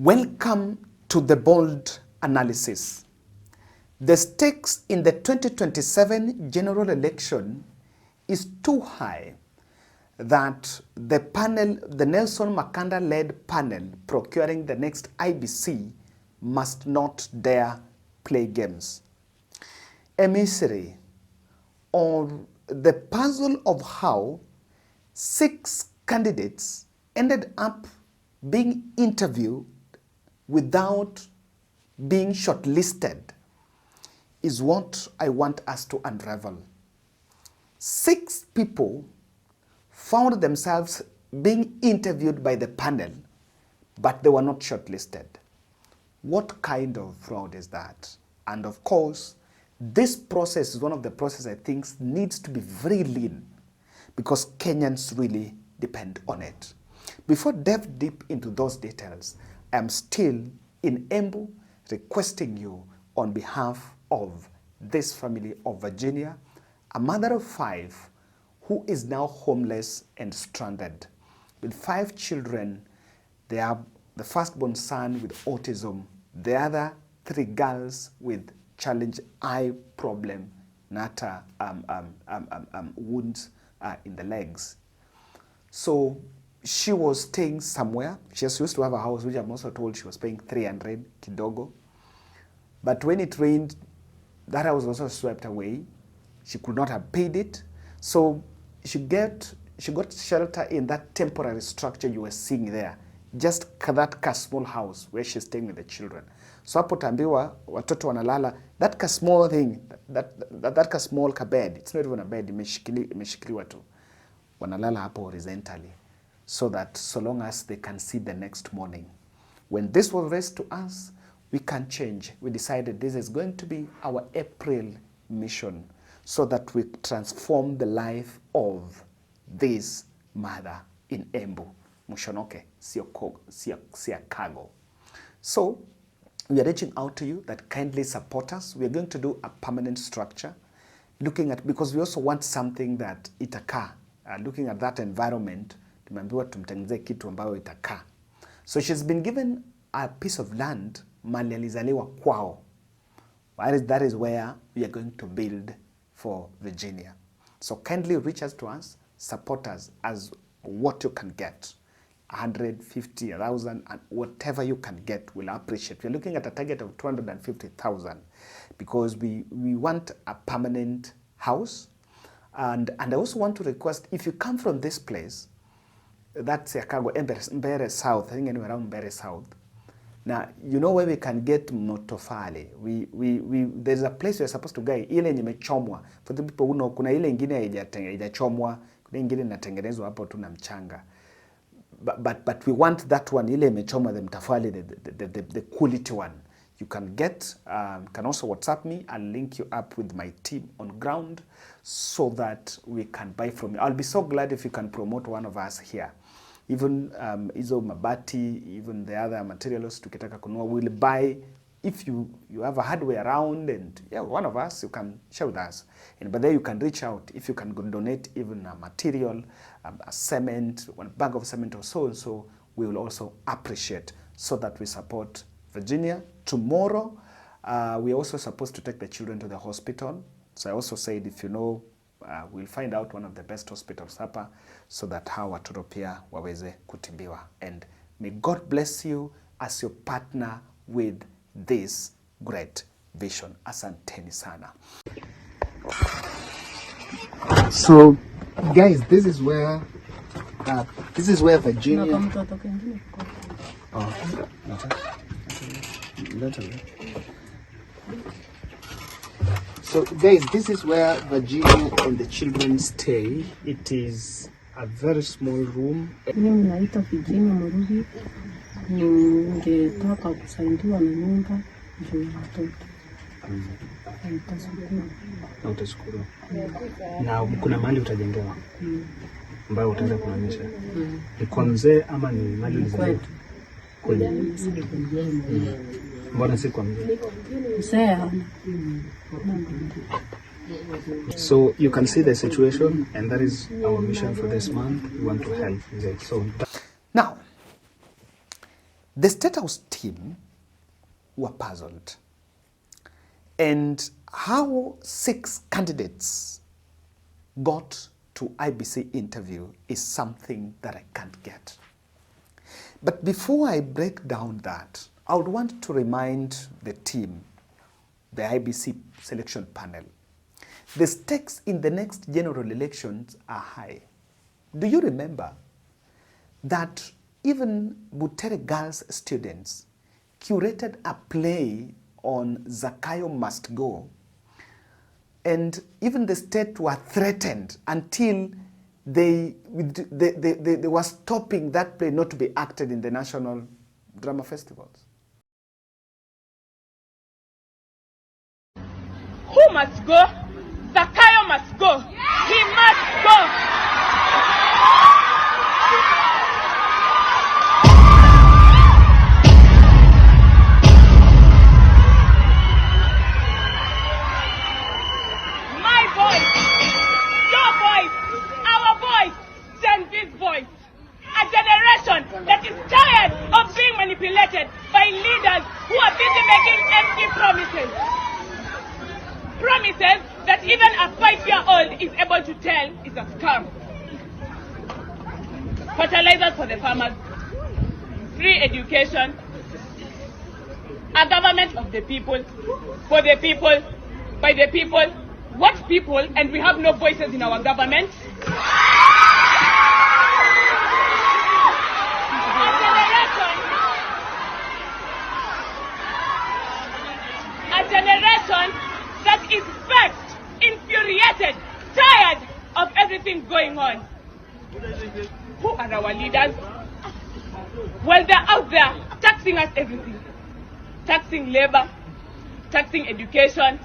Welcome to the bold analysis. The stakes in the 2027 general election is too high that the panel, the Nelson Makanda-led panel procuring the next IEBC must not dare play games. A mystery, or the puzzle of how 6 candidates ended up being interviewed without being shortlisted, is what I want us to unravel. 6 people found themselves being interviewed by the panel, but they were not shortlisted. What kind of fraud is that? And of course, this process is one of the processes I think needs to be very lean, because Kenyans really depend on it. Before delve deep into those details, I am still in Embu requesting you on behalf of this family of Virginia, a mother of 5 who is now homeless and stranded. With 5 children, they have the firstborn son with autism, the other 3 girls with challenge eye problem, nata wounds in the legs. So she was staying somewhere. She used to have a house, which I'm also told she was paying 300 kidogo. But when it rained, that house was also swept away. She could not have paid it. So she got shelter in that temporary structure you were seeing there. Just that small house where she's staying with the children. So hapo tambiwa watoto wanalala, that small thing, that small bed, it's not even a bed, imeshikiliwa tu. Wanalala hapo horizontally, so that so long as they can see the next morning. When this was raised to us, we can change. We decided this is going to be our April mission, so that we transform the life of this mother in Embu. Mushonoke, Siakago. So we are reaching out to you that kindly support us. We are going to do a permanent structure, looking at, because we also want something that itakaa. Looking at that environment, tumeambiwa tumtengenezee kitu ambayo itakaa. So she's been given a piece of land, mali alizaliwa kwao. That is where we are going to build for Virginia. So kindly reach out to us, support us as what you can get. 150, 1,000, and whatever you can get, we'll appreciate. We're looking at a target of 250,000 because we want a permanent house. And I also want to request, if you come from this place, that's Chicago, Mbere South, I think anywhere around Mbere South. Now, you know where we can get motofali. There's a place we're supposed to go, ile imechomwa. For the people who know, kuna ile ingine haijachomwa, kuna ingine inatengenezwa hapo tu na mchanga. But we want that one, ile imechomwa, the mtafali, the quality one. You can get, can also WhatsApp me. I'll link you up with my team on ground so that we can buy from you. I'll be so glad if you can promote one of us here. Even hizo mabati, even the other materials tukitaka kununua, we'll buy. If you have a hardware around, and yeah, one of us, you can share with us. But there you can reach out if you can donate even a material, a cement, 1 bag of cement or so and so. We will also appreciate, so that we support Virginia. Tomorrow, we are also supposed to take the children to the hospital. So I also said, if you know, we'll find out one of the best hospitals hapa, so that hawa watoto pia waweze kutibiwa. And may God bless you as your partner with this great vision. Asanteni sana. So, guys, this is where Virginia. So guys, this is where Virginia and the children stay. It is a very small room. Mimi naitwa Virginia Murugi. Ningetaka kusaidiwa na nyumba juu ya watoto. Na utashukuru. Na kuna mahali utajengewa ambayo utaanza kuonyesha. Ni kwa mzee ama ni mahali ulizaliwa? Mbona si kwa mzee? So you can see the situation, and that is our mission for this month. We want to help. So now, The State House team were puzzled. And how 6 candidates got to IEBC interview is something that I can't get. But before I break down that, I would want to remind the team, the IEBC selection panel, the stakes in the next general elections are high. Do you remember that even Butere Girls students curated a play on Zakayo Must Go, and even the state were threatened until they were stopping that play not to be acted in the national drama festivals? Who must go? Zakayo must go. He must go. My voice, your voice, our voice, Gen Z's voice. A generation that is tired of being manipulated by leaders who are busy making empty promises. Promises that even a 5-year-old is able to tell is a scam. Fertilizers for the farmers, free education, a government of the people, for the people, by the people. What people? And we have no voices in our government. A generation that is vexed, infuriated, tired of everything going on. Who are our leaders? Well, they're out there taxing us everything. Taxing labor, taxing education,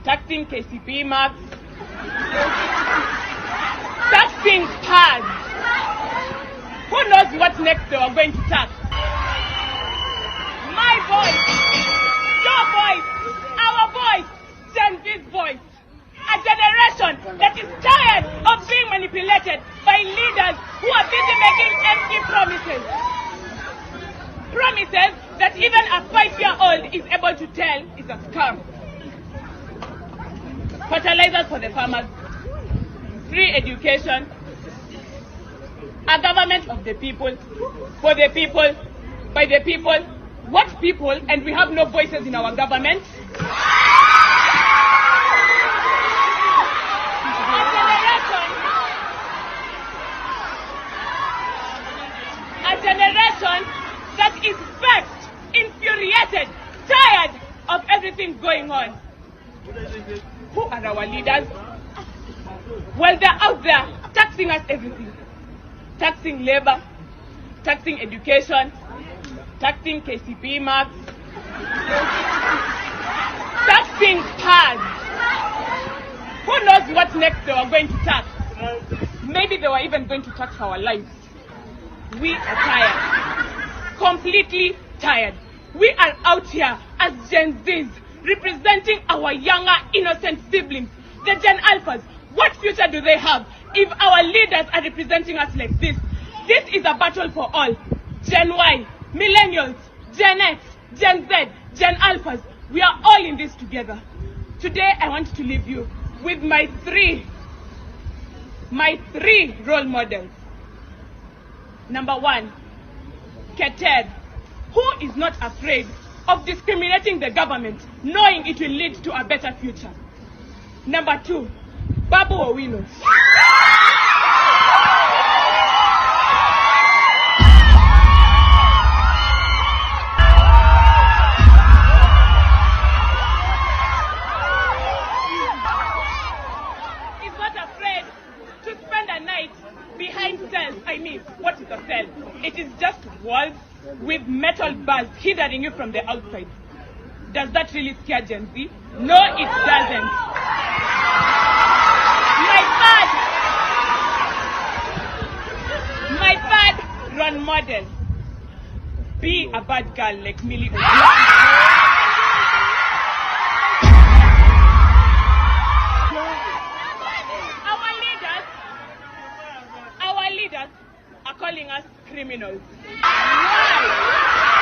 taxing KCP marks, taxing cars. Who knows what next they are going to tax? My voice, your voice, our voice, Gen Z's voice. A generation that is tired of being manipulated by leaders who are busy making empty promises. Promises that even a 5-year-old is able to tell is a scam. Fertilizers for the farmers, free education, a government of the people, for the people, by the people. What people? And we have no voices in our government. A generation that is vexed, infuriated, tired of everything going on. Who are our leaders? Well, they're out there taxing us everything. Taxing labor, taxing education, taxing KCP marks, taxing cars. Who knows what next they were going to tax? Maybe they were even going to tax our lives. We are tired, completely tired. We are out here as Gen Zs, representing our younger, innocent siblings, the Gen Alphas. What future do they have if our leaders are representing us like this? This is a battle for all. Gen Y, Millennials, Gen X, Gen Z, Gen Alphas. We are all in this together. Today, I want to leave you with my three role models. Number 1, Keter, who is not afraid of discriminating the government, knowing it will lead to a better future. Number 2, Babu Owino. He's not afraid to spend a night behind cells. I mean, what is a cell? It is just walls with metal bars hindering you from the outside. Does that really scare Gen Z? No, it doesn't. My third role model. Be a bad girl like Millie Odour. Our leaders are calling us criminals. Why?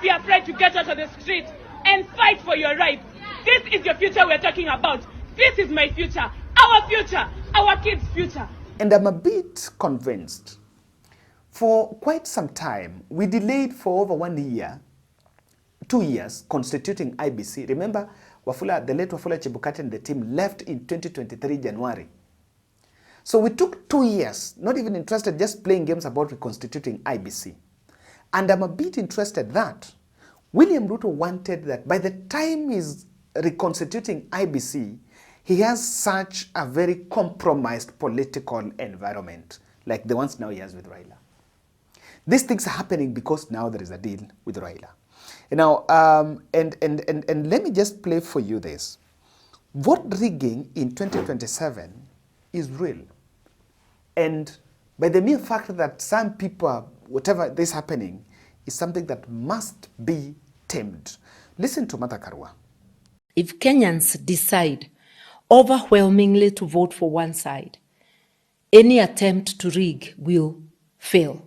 be afraid to get out of the street and fight for your rights. This is your future we're talking about. This is my future, our kids' future. And I'm a bit convinced. For quite some time, we delayed for over 1 year, 2 years, constituting IEBC. Remember, the late Wafula Chebukati and the team left in 2023 January. So we took 2 years, not even interested, just playing games about reconstituting IEBC. And I'm a bit interested that William Ruto wanted that by the time he's reconstituting IEBC, he has such a very compromised political environment, like the ones now he has with Raila. These things are happening because now there is a deal with Raila. Now, and let me just play for you this. Vote rigging in 2027 is real. And by the mere fact that some people, whatever is happening, is something that must be tamed. Listen to Martha Karua. If Kenyans decide overwhelmingly to vote for one side, any attempt to rig will fail.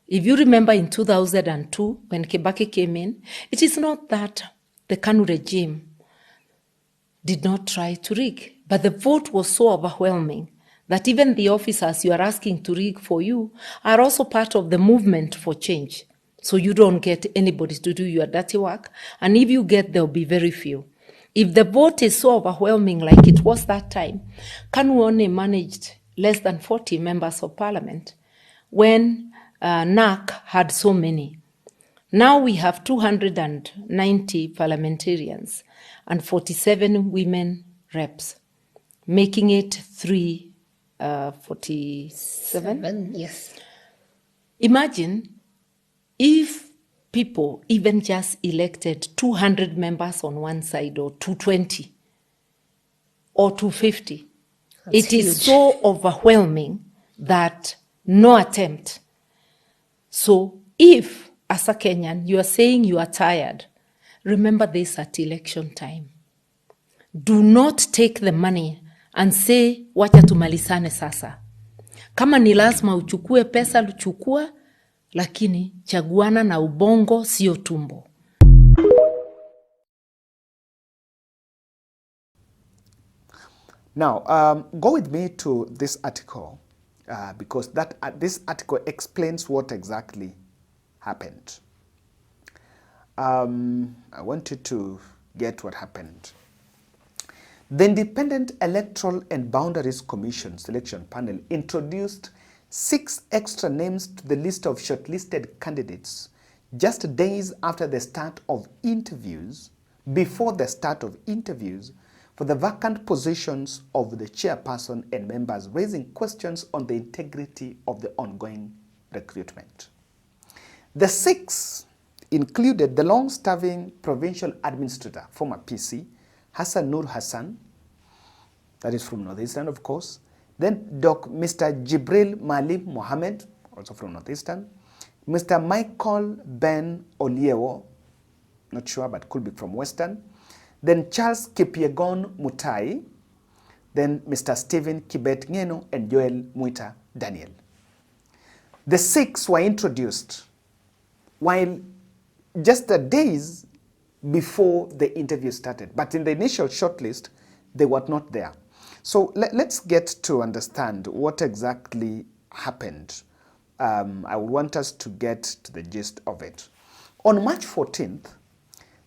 If you remember in 2002, when Kibaki came in, it is not that the KANU regime did not try to rig, but the vote was so overwhelming that even the officers you are asking to rig for you are also part of the movement for change. So you don't get anybody to do your dirty work, and if you get, there will be very few. If the vote is so overwhelming like it was that time, KANU only managed less than 40 members of parliament when NAC had so many. Now we have 290 parliamentarians and 47 women reps, making it 347. Yes. Imagine if people even just elected 200 members on one side, or 220 or 250. It is so overwhelming that no attempt. So if, as a Kenyan, you are saying you are tired, remember this at election time. Do not take the money and say, wacha tumalisane sasa. Kama ni lazima uchukue pesa, uchukua, lakini chaguana na ubongo, sio tumbo. Now, go with me to this article because this article explains what exactly happened. I want you to get what happened. The Independent Electoral and Boundaries Commission selection panel introduced 6 extra names to the list of shortlisted candidates just days after the start of interviews, before the start of interviews for the vacant positions of the chairperson and members, raising questions on the integrity of the ongoing recruitment. The 6 included the long-serving provincial administrator, former PC, Hassan Nur Hassan, that is from Northeastern, of course. Then Mr. Jibril Malim Mohammed, also from Northeastern. Mr. Michael Ben Oliewo, not sure, but could be from Western. Then Charles Kipyegon Mutai. Then Mr. Stephen Kibet Ngeno and Joel Muita Daniel. The 6 were introduced while just the days before the interview started. But in the initial shortlist, they were not there. So let's get to understand what exactly happened. I want us to get to the gist of it. On March 14th,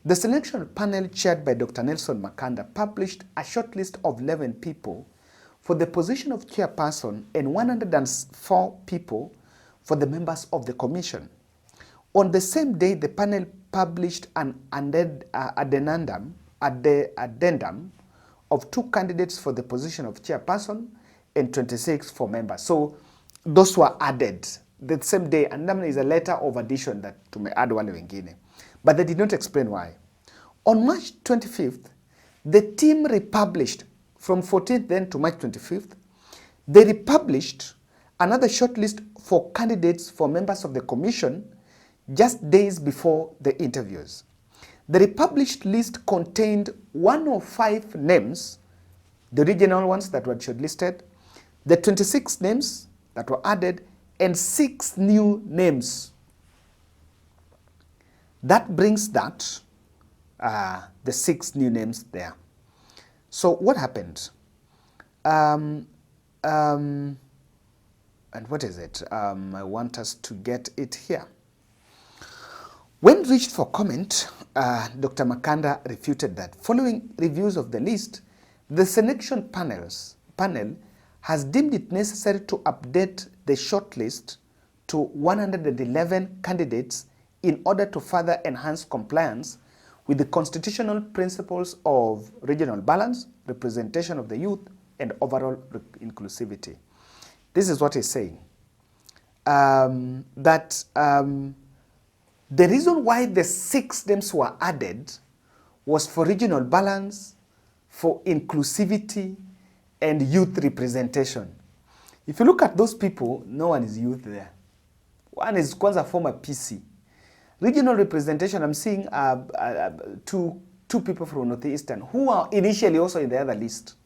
the selection panel chaired by Dr. Nelson Makanda published a shortlist of 11 people for the position of chairperson and 104 people for the members of the commission. On the same day, the panel published an addendum of 2 candidates for the position of chairperson and 26 for members. So those were added the same day, and then is a letter of addition that to me add wale wengine. But they did not explain why. On March 25th, the team republished, from 14th then to March 25th, they republished another shortlist for candidates for members of the commission just days before the interviews. The republished list contained 105 names, the original ones that were shortlisted, the 26 names that were added, and 6 new names. That brings that, the 6 new names there. So what happened? And what is it? I want us to get it here. When reached for comment, Dr. Makanda refuted that following reviews of the list, the selection panel has deemed it necessary to update the shortlist to 111 candidates in order to further enhance compliance with the constitutional principles of regional balance, representation of the youth, and overall inclusivity. This is what he's saying. The reason why the 6 names were added was for regional balance, for inclusivity, and youth representation. If you look at those people, no one is youth there. One is Kwanza former PC. Regional representation, I'm seeing two people from Northeastern who are initially also in the other list.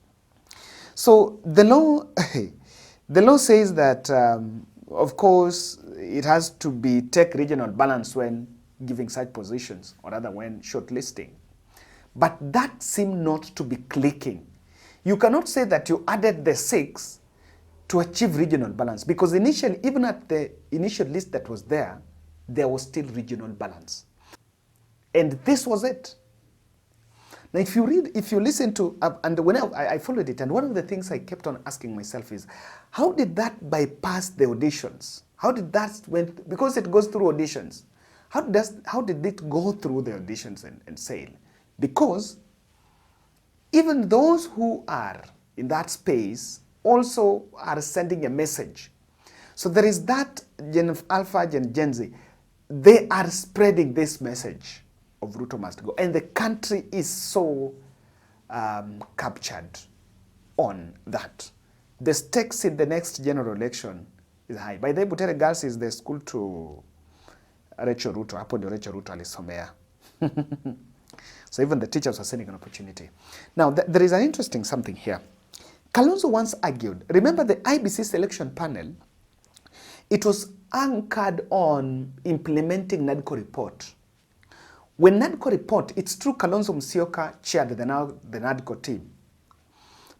So the law, the law says that, of course, it has to be take regional balance when giving such positions, or rather when shortlisting. But that seemed not to be clicking. You cannot say that you added the 6 to achieve regional balance, because initially, even at the initial list that was there was still regional balance. And this was it. Now, if you listen to, and when I followed it, and one of the things I kept on asking myself is, how did that bypass the auditions? How did that went, because it goes through auditions. How did it go through the auditions and sail? Because even those who are in that space also are sending a message. So there is that Gen Alpha, Gen Z. They are spreading this message of Ruto must go. And the country is so captured on that. The stakes in the next general election is high. By the way, Butere Girls is the school to Rachel Ruto. Hapo ndio Rachel Ruto alisomea. So even the teachers are sending an opportunity. Now, there is an interesting something here. Kalonzo once argued, remember the IEBC selection panel, it was anchored on implementing NADCO report. When NADCO report, it's true Kalonzo Musyoka chaired the NADCO team,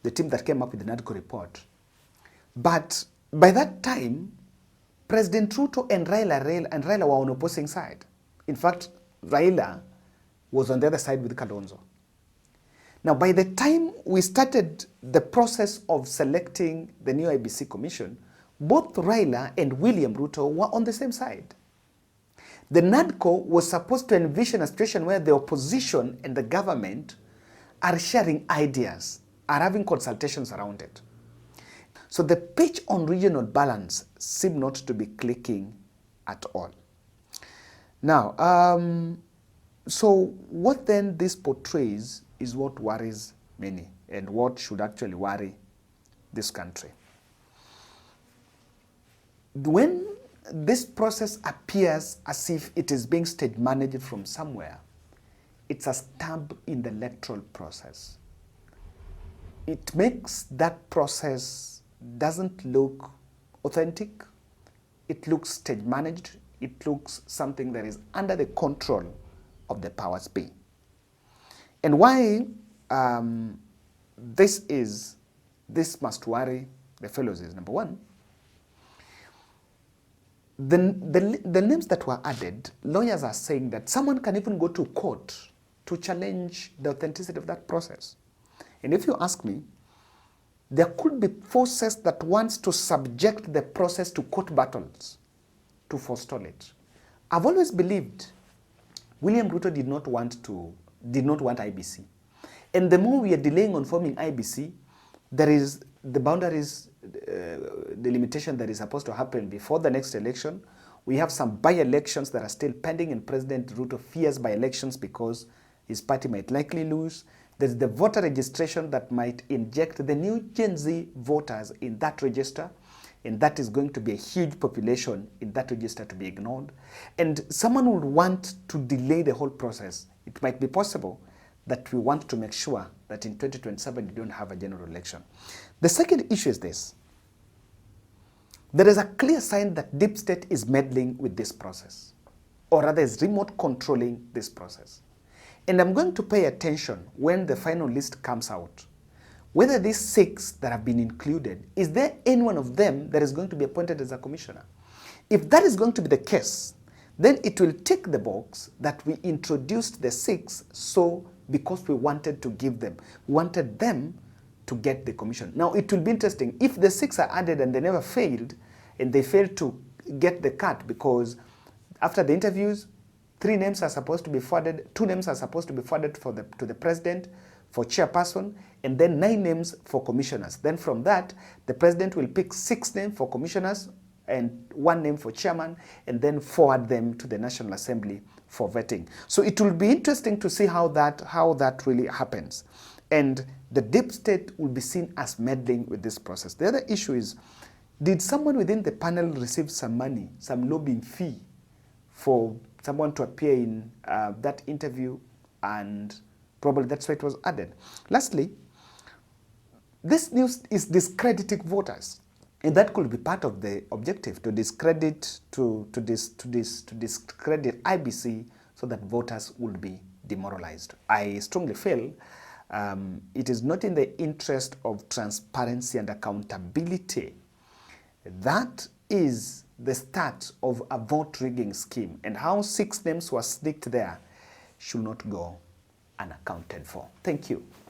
the team that came up with the NADCO report. But by that time, President Ruto and Raila were on opposing side. In fact, Raila was on the other side with Kalonzo. Now, by the time we started the process of selecting the new IEBC commission, both Raila and William Ruto were on the same side. The NADCO was supposed to envision a situation where the opposition and the government are sharing ideas, are having consultations around it. So the pitch on regional balance seemed not to be clicking at all. Now, so what then this portrays is what worries many and what should actually worry this country. When this process appears as if it is being stage managed from somewhere, it's a stamp in the electoral process. It makes that process doesn't look authentic. It looks stage managed. It looks something that is under the control of the powers be. And why this must worry the fellows is, number one, the names that were added, lawyers are saying that someone can even go to court to challenge the authenticity of that process. And if you ask me, there could be forces that wants to subject the process to court battles to forestall it. I've always believed William Ruto did not want IEBC. And the more we are delaying on forming IEBC, there is the boundaries, the limitation that is supposed to happen before the next election. We have some by-elections that are still pending, and President Ruto fears by-elections because his party might likely lose. There's the voter registration that might inject the new Gen Z voters in that register, and that is going to be a huge population in that register to be ignored. And someone would want to delay the whole process. It might be possible that we want to make sure that in 2027 you don't have a general election. The second issue is this. There is a clear sign that deep state is meddling with this process. or rather is remote controlling this process. And I'm going to pay attention when the final list comes out, whether these 6 that have been included, is there any one of them that is going to be appointed as a commissioner? If that is going to be the case, then it will tick the box that we introduced the 6 so because we wanted to give them, we wanted them to get the commission. Now it will be interesting if the 6 are added and they never failed, and they failed to get the cut because after the interviews, 3 names are supposed to be forwarded, 2 names are supposed to be forwarded to the president for chairperson, and then 9 names for commissioners. Then from that, the president will pick 6 names for commissioners and 1 name for chairman, and then forward them to the National Assembly for vetting. So it will be interesting to see how that really happens. And the deep state will be seen as meddling with this process. The other issue is, did someone within the panel receive some money, some lobbying fee for someone to appear in that interview, and probably that's why it was added. Lastly, this news is discrediting voters. And that could be part of the objective, to discredit, to discredit IEBC so that voters would be demoralized. I strongly feel it is not in the interest of transparency and accountability. That is the start of a vote rigging scheme, and how 6 names were sneaked there should not go unaccounted for. Thank you.